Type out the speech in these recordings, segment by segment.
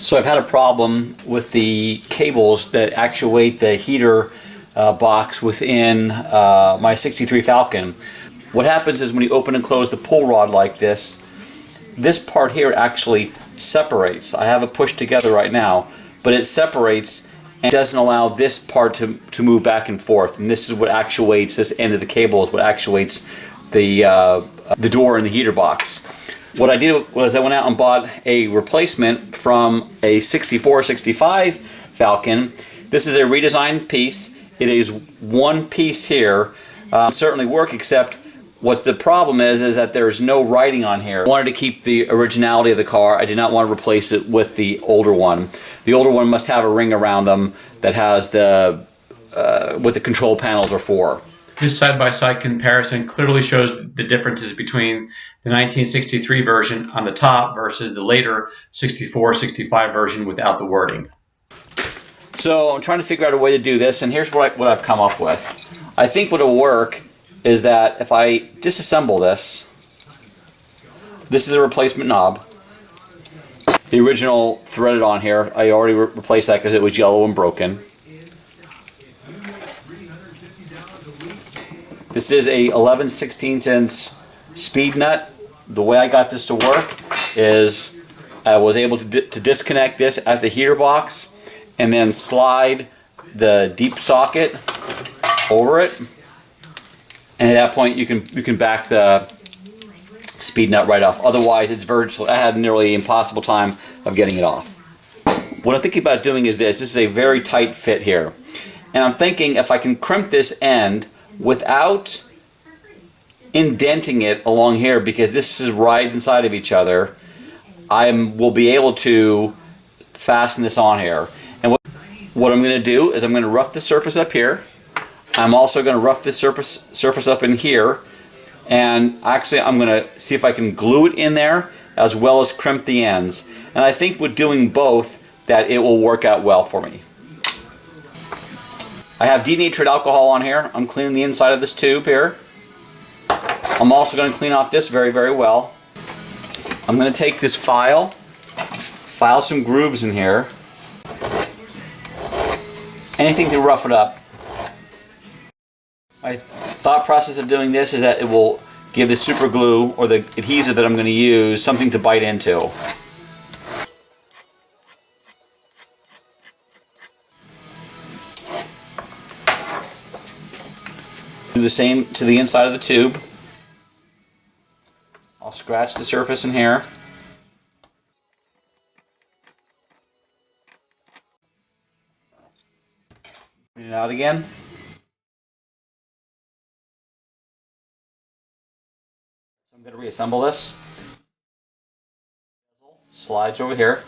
So I've had a problem with the cables that actuate the heater box within my 63 Falcon. What happens is when you open and close the pull rod like this part here actually separates. I have it pushed together right now, but it separates and doesn't allow this part to move back and forth. And this is what actuates, this end of the cable is what actuates the door in the heater box. What I did was I went out and bought a replacement from a 64-65 Falcon. This is a redesigned piece. It is one piece here. Certainly work, except what's the problem is that there's no writing on here. I wanted to keep the originality of the car. I did not want to replace it with the older one. The older one must have a ring around them that has the what the control panels are for. This side-by-side comparison clearly shows the differences between the 1963 version on the top versus the later 64-65 version without the wording. So I'm trying to figure out a way to do this, and here's what I've come up with. I think what will work is that if I disassemble this is a replacement knob. The original threaded on here, I already replaced that because it was yellow and broken. This is a 11/16" speed nut. The way I got this to work is I was able to disconnect this at the heater box and then slide the deep socket over it. And at that point you can back the speed nut right off. Otherwise it's virtually, I had nearly impossible time of getting it off. What I'm thinking about doing is this is a very tight fit here. And I'm thinking if I can crimp this end without indenting it along here, because this is rides inside of each other, I will be able to fasten this on here. And what I'm going to do is I'm going to rough the surface up here. I'm also going to rough this surface up in here, and actually I'm going to see if I can glue it in there as well as crimp the ends. And I think with doing both that it will work out well for me. I have denatured alcohol on here. I'm cleaning the inside of this tube here. I'm also going to clean off this very, very well. I'm going to take this file some grooves in here. Anything to rough it up. My thought process of doing this is that it will give the super glue or the adhesive that I'm going to use something to bite into. Do the same to the inside of the tube. I'll scratch the surface in here. Clean it out again. So I'm going to reassemble this. Slides over here.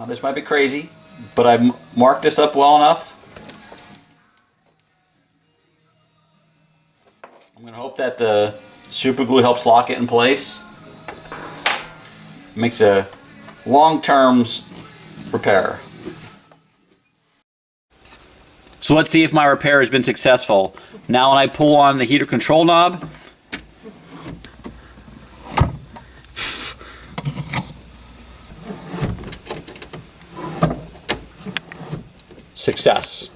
This might be crazy, but I've marked this up well enough. I'm going to hope that the super glue helps lock it in place. It makes a long-term repair. So let's see if my repair has been successful. Now when I pull on the heater control knob, success.